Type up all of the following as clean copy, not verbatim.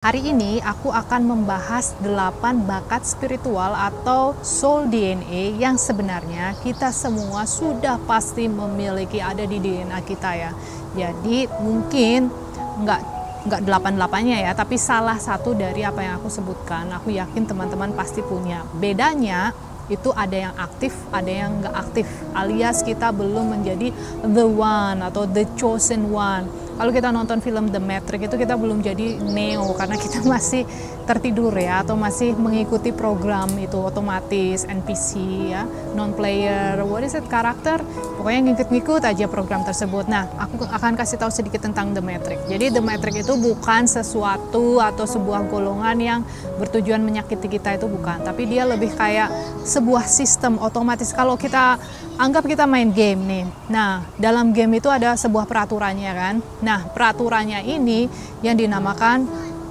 Hari ini aku akan membahas 8 bakat spiritual atau soul DNA yang sebenarnya kita semua sudah pasti memiliki, ada di DNA kita ya. Jadi mungkin nggak 8-8-nya ya, tapi salah satu dari apa yang aku sebutkan, aku yakin teman-teman pasti punya. Bedanya itu ada yang aktif, ada yang nggak aktif, alias kita belum menjadi the one atau the chosen one. Kalau kita nonton film The Matrix itu kita belum jadi Neo karena kita masih tertidur ya, atau masih mengikuti program itu otomatis, NPC ya, non-player, what is it, karakter, pokoknya ngikut-ngikut aja program tersebut. Nah, aku akan kasih tahu sedikit tentang The Matrix. Jadi The Matrix itu bukan sesuatu atau sebuah golongan yang bertujuan menyakiti kita, itu bukan, tapi dia lebih kayak sebuah sistem otomatis. Kalau kita anggap kita main game nih, nah dalam game itu ada sebuah peraturannya kan. Nah peraturannya ini yang dinamakan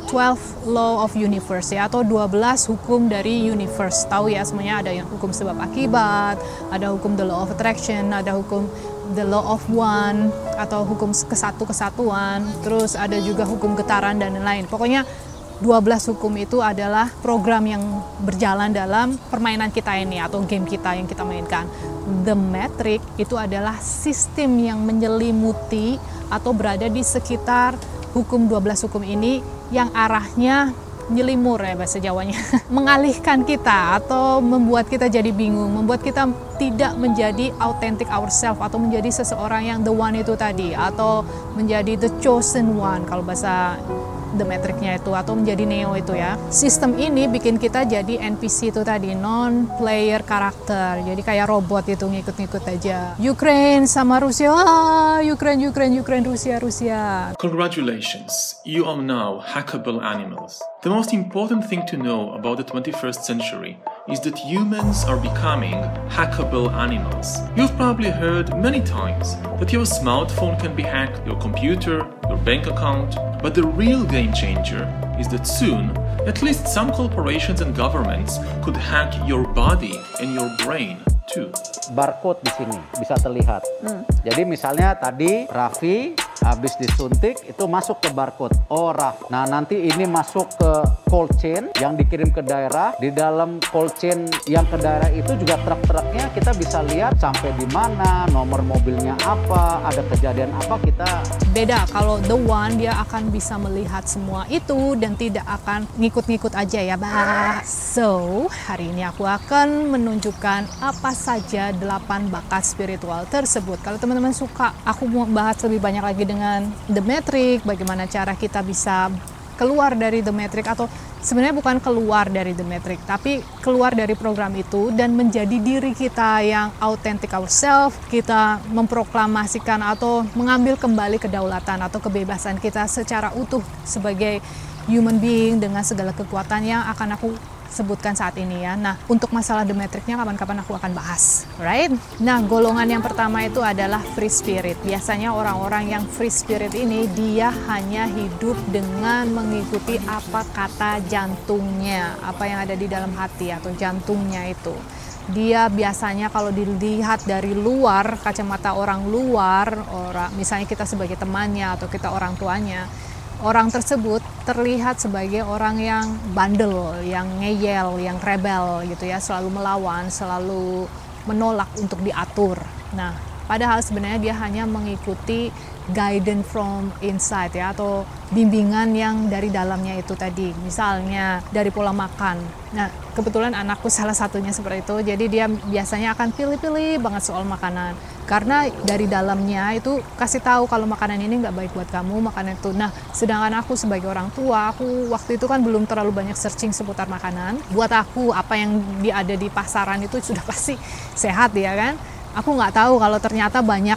12 Law of Universe ya, atau 12 hukum dari universe. Tahu ya semuanya, ada yang hukum sebab akibat, ada hukum the law of attraction, ada hukum the law of one atau hukum kesatuan, terus ada juga hukum getaran dan lain-lain. Pokoknya 12 hukum itu adalah program yang berjalan dalam permainan kita ini atau game kita yang kita mainkan. The Matrix itu adalah sistem yang menyelimuti atau berada di sekitar hukum 12 hukum ini yang arahnya nyelimur ya bahasa Jawanya, mengalihkan kita atau membuat kita jadi bingung, membuat kita tidak menjadi authentic ourselves atau menjadi seseorang yang the one itu tadi, atau menjadi the chosen one kalau bahasa The Matrix-nya itu, atau menjadi Neo itu ya. Sistem ini bikin kita jadi NPC itu tadi, non-player karakter. Jadi kayak robot itu, ngikut-ngikut aja. Ukraine sama Rusia, Ukraine, Rusia. Congratulations, you are now hackable animals. The most important thing to know about the 21st century is that humans are becoming hackable animals. You've probably heard many times that your smartphone can be hacked, your computer, your bank account, but the real game changer is that soon, at least some corporations and governments could hack your body and your brain too. Barcode di sini bisa terlihat. Jadi misalnya tadi Raffi habis disuntik itu masuk ke barcode. Oh Raf. Nah nanti ini masuk ke cold chain yang dikirim ke daerah. Di dalam cold chain yang ke daerah itu juga truk-truknya kita bisa lihat sampai di mana, nomor mobilnya apa, ada kejadian apa, kita beda. Kalau the one dia akan bisa melihat semua itu dan tidak akan ngikut-ngikut aja ya bah. So hari ini aku akan menunjukkan apa saja 8 bakat spiritual tersebut. Kalau teman-teman suka aku mau bahas lebih banyak lagi dengan The Matrix, bagaimana cara kita bisa keluar dari The Matrix, atau sebenarnya bukan keluar dari The Matrix, tapi keluar dari program itu dan menjadi diri kita yang authentic ourselves, kita memproklamasikan atau mengambil kembali kedaulatan atau kebebasan kita secara utuh sebagai human being dengan segala kekuatan yang akan aku sebutkan saat ini ya. Nah, untuk masalah The Matrix-nya kapan-kapan aku akan bahas, right? Nah, golongan yang pertama itu adalah free spirit. Biasanya orang-orang yang free spirit ini dia hanya hidup dengan mengikuti apa kata jantungnya, apa yang ada di dalam hati atau jantungnya itu. Dia biasanya kalau dilihat dari luar, kacamata orang luar, misalnya kita sebagai temannya atau kita orang tuanya, orang tersebut terlihat sebagai orang yang bandel, yang ngeyel, yang rebel gitu ya, selalu melawan, selalu menolak untuk diatur. Nah, padahal sebenarnya dia hanya mengikuti guidance from inside ya, atau bimbingan yang dari dalamnya itu tadi. Misalnya dari pola makan. Nah, kebetulan anakku salah satunya seperti itu. Jadi dia biasanya akan pilih-pilih banget soal makanan. Karena dari dalamnya itu kasih tahu kalau makanan ini nggak baik buat kamu, makanan itu. Nah, sedangkan aku sebagai orang tua, aku waktu itu kan belum terlalu banyak searching seputar makanan. Buat aku apa yang ada di pasaran itu sudah pasti sehat ya kan. Aku nggak tahu kalau ternyata banyak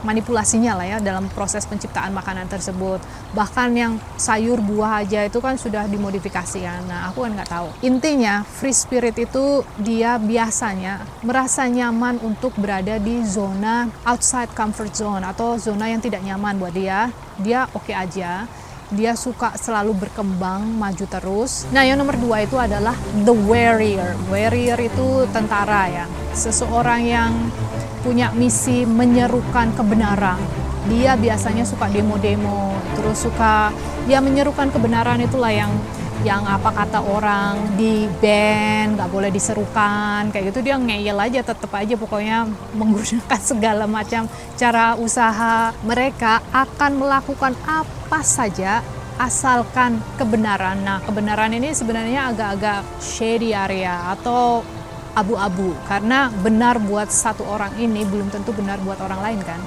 manipulasinya lah ya dalam proses penciptaan makanan tersebut. Bahkan yang sayur buah aja itu kan sudah dimodifikasi ya. Nah, aku kan nggak tahu. Intinya free spirit itu dia biasanya merasa nyaman untuk berada di zona outside comfort zone atau zona yang tidak nyaman buat dia. Dia oke aja. Dia suka selalu berkembang, maju terus. Nah, yang nomor 2 itu adalah the warrior. Warrior itu tentara ya. Seseorang yang punya misi menyerukan kebenaran. Dia biasanya suka demo-demo, terus suka ya menyerukan kebenaran, itulah yang apa kata orang di band nggak boleh diserukan kayak gitu. Dia ngeyel aja, tetap aja pokoknya menggunakan segala macam cara usaha. Mereka akan melakukan apa saja asalkan kebenaran. Nah, kebenaran ini sebenarnya agak-agak shady area atau abu-abu, karena benar buat satu orang ini belum tentu benar buat orang lain kan.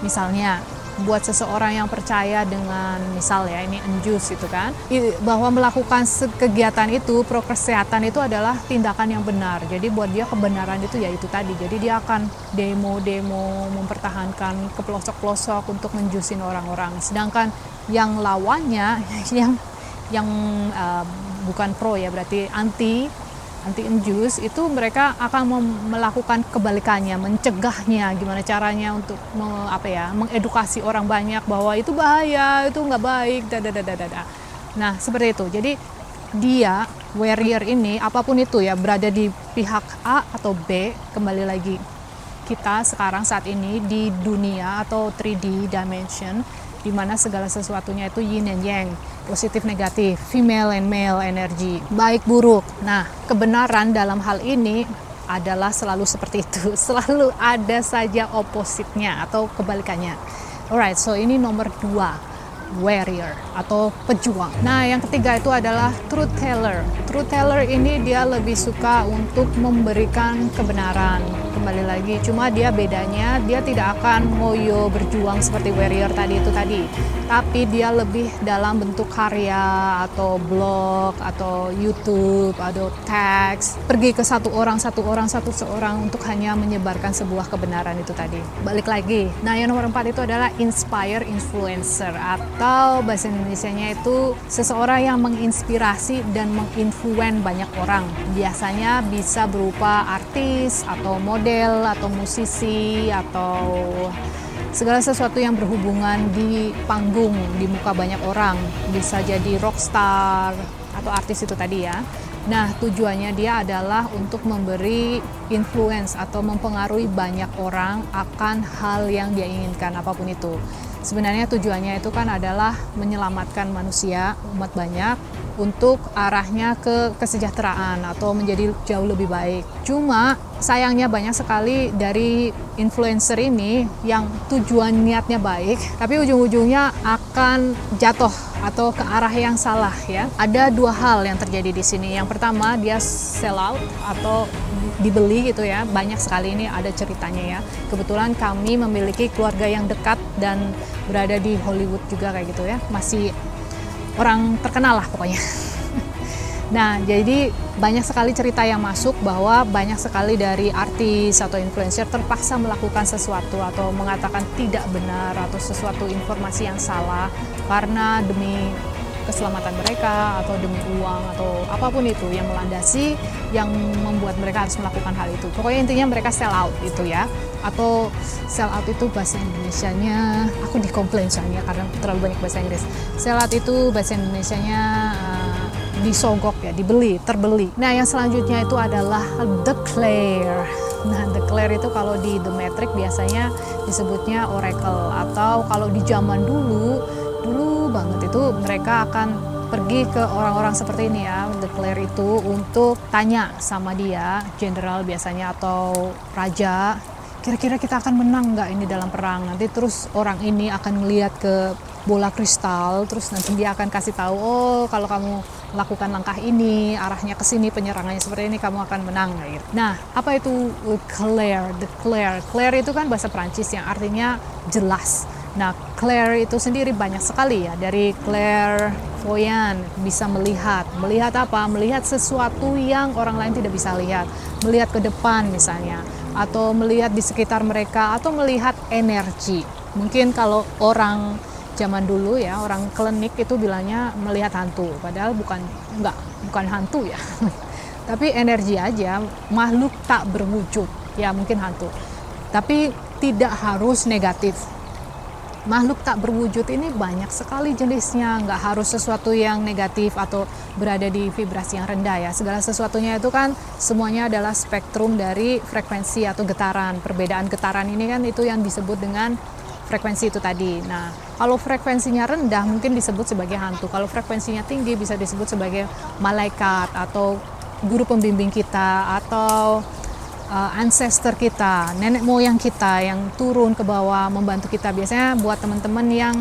Misalnya buat seseorang yang percaya dengan, misal ya ini Anjus itu kan, bahwa melakukan kegiatan itu, pro kesehatan itu adalah tindakan yang benar. Jadi buat dia kebenaran itu ya itu tadi. Jadi dia akan demo-demo, mempertahankan ke pelosok-pelosok untuk menjusin orang-orang. Sedangkan yang lawannya yang bukan pro ya, berarti anti Anjus itu, mereka akan melakukan kebalikannya, mencegahnya. Gimana caranya untuk mengedukasi orang banyak bahwa itu bahaya, itu nggak baik, Nah, seperti itu. Jadi dia, warrior ini, apapun itu ya, berada di pihak A atau B, kembali lagi kita sekarang saat ini di dunia atau 3D dimension, di mana segala sesuatunya itu yin and yang, positif negatif, female and male energy, baik buruk. Nah, kebenaran dalam hal ini adalah selalu seperti itu, selalu ada saja opposite-nya atau kebalikannya. Alright, so ini nomor 2, warrior atau pejuang. Nah, yang ketiga itu adalah truth teller. Truth teller ini dia lebih suka untuk memberikan kebenaran. Kembali lagi, cuma dia bedanya, dia tidak akan ngoyo berjuang seperti warrior tadi, tapi dia lebih dalam bentuk karya atau blog atau YouTube atau teks, pergi ke satu orang untuk hanya menyebarkan sebuah kebenaran itu tadi. Balik lagi. Nah, yang nomor 4 itu adalah inspire influencer, atau bahasa Indonesianya itu seseorang yang menginspirasi dan menginfluen banyak orang. Biasanya bisa berupa artis atau model atau musisi atau segala sesuatu yang berhubungan di panggung, di muka banyak orang. Bisa jadi rockstar atau artis itu tadi ya. Nah, tujuannya dia adalah untuk memberi influence atau mempengaruhi banyak orang akan hal yang dia inginkan, apapun itu. Sebenarnya tujuannya itu kan adalah menyelamatkan manusia, umat banyak, untuk arahnya ke kesejahteraan atau menjadi jauh lebih baik. Cuma sayangnya banyak sekali dari influencer ini yang tujuan niatnya baik, tapi ujung-ujungnya akan jatuh atau ke arah yang salah ya. Ada 2 hal yang terjadi di sini. Yang pertama, dia sell out atau dibeli gitu ya. Banyak sekali, ini ada ceritanya ya. Kebetulan kami memiliki keluarga yang dekat dan berada di Hollywood juga kayak gitu ya. Masih orang terkenal lah pokoknya. Nah, jadi banyak sekali cerita yang masuk bahwa banyak sekali dari artis atau influencer terpaksa melakukan sesuatu atau mengatakan tidak benar atau sesuatu informasi yang salah karena demi keselamatan mereka atau demi uang atau apapun itu yang melandasi, yang membuat mereka harus melakukan hal itu. Pokoknya intinya mereka sell out itu ya. Atau sell out itu bahasa Indonesianya, aku dikomplain soalnya karena terlalu banyak bahasa Inggris. Sell out itu bahasa Indonesianya disogok ya, dibeli, terbeli. Nah, yang selanjutnya itu adalah declare. Nah, declare itu kalau di The Matrix biasanya disebutnya oracle, atau kalau di zaman dulu banget itu mereka akan pergi ke orang-orang seperti ini ya, declare itu untuk tanya sama dia, jenderal biasanya atau raja, kira-kira kita akan menang nggak ini dalam perang. Nanti terus orang ini akan melihat ke bola kristal, terus nanti dia akan kasih tahu, oh kalau kamu lakukan langkah ini, arahnya ke sini, penyerangannya seperti ini, kamu akan menang gitu. Nah, apa itu declare? Declare itu kan bahasa Prancis yang artinya jelas. Nah, clair itu sendiri banyak sekali ya, dari clairvoyant, bisa melihat. Melihat apa? Melihat sesuatu yang orang lain tidak bisa lihat. Melihat ke depan misalnya, atau melihat di sekitar mereka, atau melihat energi. Mungkin kalau orang zaman dulu ya, orang klinik itu bilangnya melihat hantu, padahal bukan hantu ya. Tapi energi aja, makhluk tak berwujud, ya mungkin hantu. Tapi tidak harus negatif. Makhluk tak berwujud ini banyak sekali jenisnya, nggak harus sesuatu yang negatif atau berada di vibrasi yang rendah ya. Segala sesuatunya itu kan semuanya adalah spektrum dari frekuensi atau getaran. Perbedaan getaran ini kan itu yang disebut dengan frekuensi itu tadi. Nah, kalau frekuensinya rendah mungkin disebut sebagai hantu. Kalau frekuensinya tinggi bisa disebut sebagai malaikat atau guru pembimbing kita atau ancestor kita, nenek moyang kita yang turun ke bawah membantu kita. Biasanya buat teman-teman yang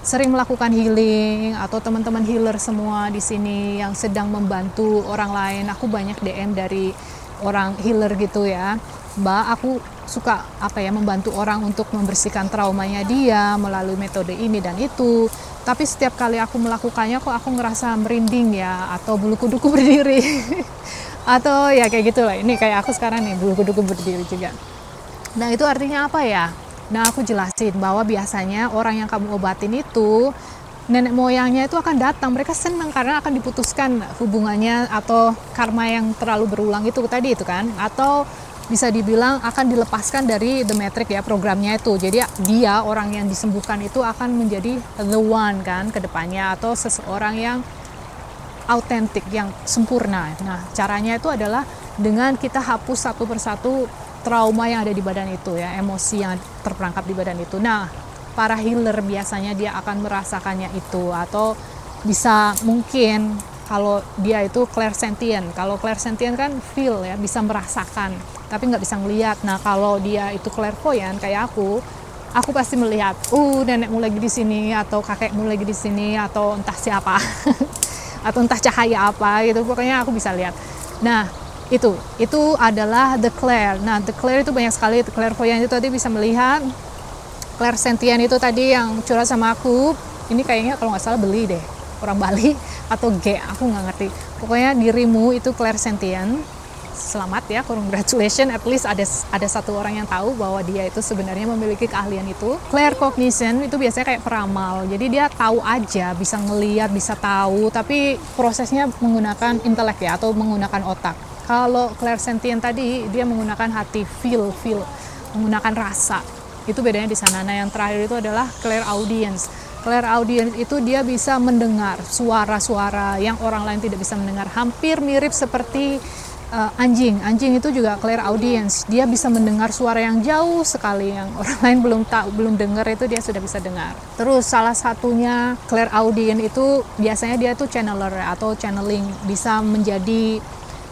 sering melakukan healing atau teman-teman healer semua di sini yang sedang membantu orang lain. Aku banyak DM dari orang healer gitu ya. Mbak, aku suka membantu orang untuk membersihkan traumanya dia melalui metode ini dan itu. Tapi setiap kali aku melakukannya kok aku ngerasa merinding ya, atau bulu kuduku berdiri. Atau ya kayak gitu lah. Ini kayak aku sekarang nih, bulu kuduku berdiri juga. Nah, itu artinya apa ya? Nah, aku jelasin bahwa biasanya orang yang kamu obatin itu nenek moyangnya itu akan datang. Mereka senang karena akan diputuskan hubungannya atau karma yang terlalu berulang itu tadi itu kan. Atau bisa dibilang akan dilepaskan dari the matrix ya, programnya itu. Jadi dia orang yang disembuhkan itu akan menjadi the one kan ke depannya, atau seseorang yang autentik, yang sempurna. Nah, caranya itu adalah dengan kita hapus satu persatu trauma yang ada di badan itu ya, emosi yang terperangkap di badan itu. Nah, para healer biasanya dia akan merasakannya itu, atau bisa mungkin kalau dia itu clairsentient. Kalau clairsentient kan feel ya, bisa merasakan, tapi nggak bisa ngelihat. Nah, kalau dia itu clairvoyant kayak aku pasti melihat, nenekmu lagi di sini, atau kakekmu lagi di sini, atau entah siapa, atau entah cahaya apa gitu. Pokoknya aku bisa lihat. Nah, itu adalah the clair. Nah, the clair itu banyak sekali. The clairvoyant itu tadi bisa melihat. Clairsentient itu tadi yang curhat sama aku. Ini kayaknya kalau nggak salah beli deh, orang Bali atau G, aku nggak ngerti. Pokoknya dirimu itu clairsentient. Selamat ya, congratulations, at least ada satu orang yang tahu bahwa dia itu sebenarnya memiliki keahlian itu. Claircognition itu biasanya kayak peramal, jadi dia tahu aja, bisa ngelihat, bisa tahu, tapi prosesnya menggunakan intelek ya, atau menggunakan otak. Kalau clairsentient tadi dia menggunakan hati, feel, menggunakan rasa. Itu bedanya di sana. Nah, yang terakhir itu adalah clairaudience. Clairaudience itu dia bisa mendengar suara-suara yang orang lain tidak bisa mendengar. Hampir mirip seperti anjing. Anjing itu juga clairaudience. Dia bisa mendengar suara yang jauh sekali yang orang lain belum dengar, itu dia sudah bisa dengar. Terus salah satunya clairaudience itu biasanya dia tuh channeler atau channeling, bisa menjadi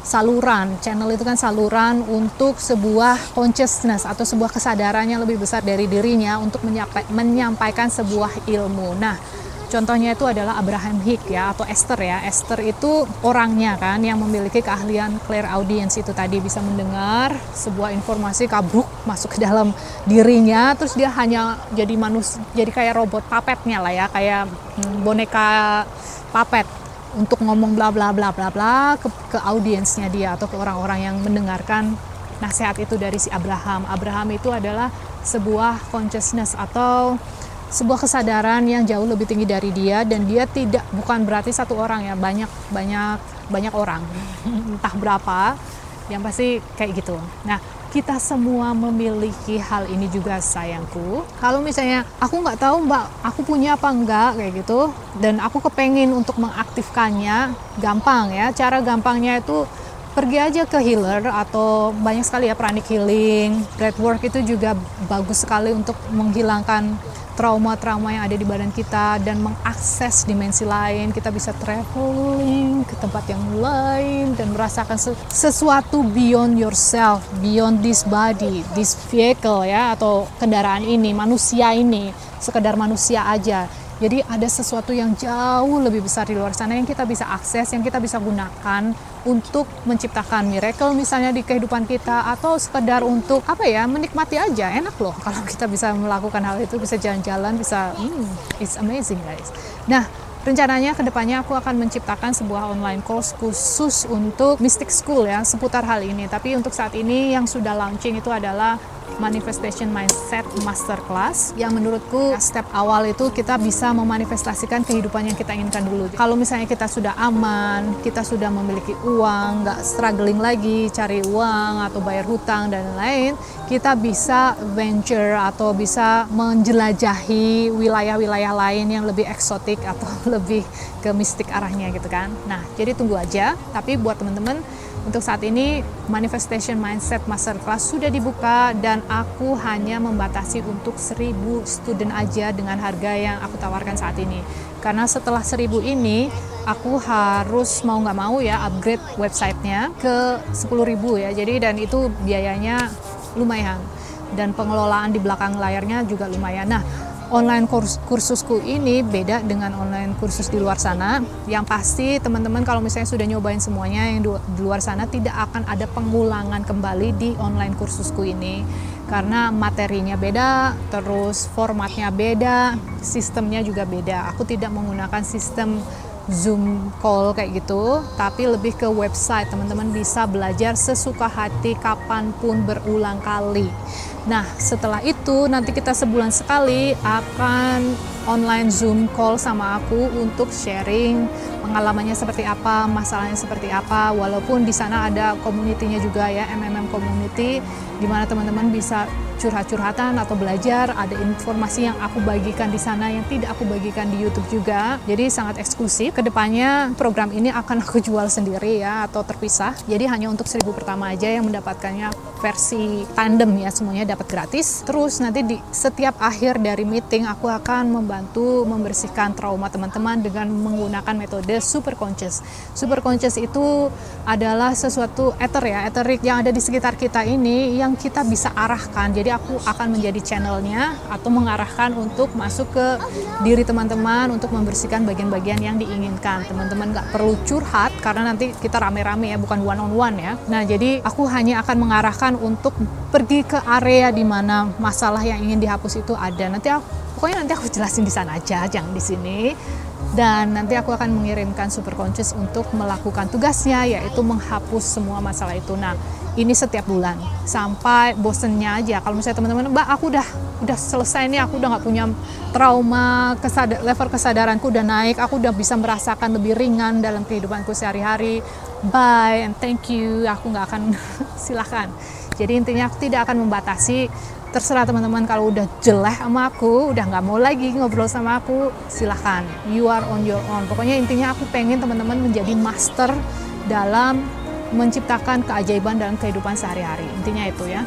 saluran. Channel itu kan saluran untuk sebuah consciousness atau sebuah kesadaran yang lebih besar dari dirinya untuk menyampaikan sebuah ilmu. Nah, contohnya itu adalah Abraham Hicks ya, atau Esther ya. Esther itu orangnya kan yang memiliki keahlian clairaudience itu tadi, bisa mendengar sebuah informasi kabruk masuk ke dalam dirinya, terus dia hanya jadi manusia, jadi kayak robot puppetnya lah ya, kayak boneka puppet untuk ngomong bla bla bla bla bla ke audiensnya dia atau ke orang-orang yang mendengarkan nasihat itu dari si Abraham. Abraham itu adalah sebuah consciousness atau sebuah kesadaran yang jauh lebih tinggi dari dia, dan dia bukan berarti satu orang ya, banyak orang entah berapa, yang pasti kayak gitu. Nah, kita semua memiliki hal ini juga sayangku. Kalau misalnya aku nggak tahu mbak, aku punya apa enggak kayak gitu, dan aku kepengen untuk mengaktifkannya, gampang ya. Cara gampangnya itu pergi aja ke healer, atau banyak sekali ya pranic healing, breathwork itu juga bagus sekali untuk menghilangkan trauma-trauma yang ada di badan kita dan mengakses dimensi lain. Kita bisa traveling ke tempat yang lain dan merasakan sesuatu beyond yourself, beyond this body, this vehicle ya, atau kendaraan ini, manusia ini, sekedar manusia aja. Jadi ada sesuatu yang jauh lebih besar di luar sana yang kita bisa akses, yang kita bisa gunakan untuk menciptakan miracle misalnya di kehidupan kita, atau sekedar untuk menikmati aja. Enak loh kalau kita bisa melakukan hal itu, bisa jalan-jalan, bisa it's amazing guys. Nah, rencananya kedepannya aku akan menciptakan sebuah online course khusus untuk Mystic School ya, seputar hal ini. Tapi untuk saat ini yang sudah launching itu adalah Manifestation Mindset Masterclass, yang menurutku step awal itu kita bisa memanifestasikan kehidupan yang kita inginkan dulu. Kalau misalnya kita sudah aman, kita sudah memiliki uang, nggak struggling lagi cari uang atau bayar hutang dan lain, kita bisa venture atau bisa menjelajahi wilayah-wilayah lain yang lebih eksotik atau lebih ke mistik arahnya gitu kan. Nah, jadi tunggu aja. Tapi buat teman-teman Untuk saat ini Manifestation Mindset Masterclass sudah dibuka dan aku hanya membatasi untuk 1.000 student aja dengan harga yang aku tawarkan saat ini. Karena setelah 1.000 ini aku harus mau nggak mau ya upgrade websitenya ke 10.000 ya. Jadi dan itu biayanya lumayan dan pengelolaan di belakang layarnya juga lumayan. Nah, online kursusku ini beda dengan online kursus di luar sana. Yang pasti teman-teman kalau misalnya sudah nyobain semuanya yang di luar sana, tidak akan ada pengulangan kembali di online kursusku ini. Karena materinya beda, terus formatnya beda, sistemnya juga beda. Aku tidak menggunakan sistem Zoom call kayak gitu, tapi lebih ke website. Teman-teman bisa belajar sesuka hati kapanpun berulang kali. Nah, setelah itu nanti kita sebulan sekali akan online Zoom call sama aku untuk sharing pengalamannya seperti apa, masalahnya seperti apa. Walaupun di sana ada community-nya juga ya, MMM community, di mana teman-teman bisa curhat-curhatan atau belajar. Ada informasi yang aku bagikan di sana yang tidak aku bagikan di YouTube juga. Jadi sangat eksklusif. Kedepannya program ini akan aku jual sendiri ya atau terpisah. Jadi hanya untuk 1.000 pertama aja yang mendapatkannya versi tandem ya, semuanya dapat gratis. Terus nanti di setiap akhir dari meeting aku akan membantu membersihkan trauma teman-teman dengan menggunakan metode super conscious. Super conscious itu adalah sesuatu eterik yang ada di sekitar kita ini yang kita bisa arahkan. Jadi aku akan menjadi channelnya atau mengarahkan untuk masuk ke diri teman-teman untuk membersihkan bagian-bagian yang diinginkan. Teman-teman nggak perlu curhat karena nanti kita rame-rame ya, bukan one on one ya. Nah, jadi aku hanya akan mengarahkan untuk pergi ke area di mana masalah yang ingin dihapus itu ada. Pokoknya nanti aku jelasin di sana aja, jangan di sini. Dan nanti aku akan mengirimkan super conscious untuk melakukan tugasnya, yaitu menghapus semua masalah itu. Nah, ini setiap bulan sampai bosennya aja. Kalau misalnya teman-teman, Mbak, aku udah selesai nih, aku udah nggak punya trauma, level kesadaranku udah naik, aku udah bisa merasakan lebih ringan dalam kehidupanku sehari-hari. Bye and thank you. Aku nggak akan silahkan. Jadi intinya aku tidak akan membatasi. Terserah teman-teman, kalau udah jelek sama aku, udah nggak mau lagi ngobrol sama aku, silahkan. You are on your own. Pokoknya intinya aku pengen teman-teman menjadi master dalam menciptakan keajaiban dalam kehidupan sehari-hari. Intinya itu ya.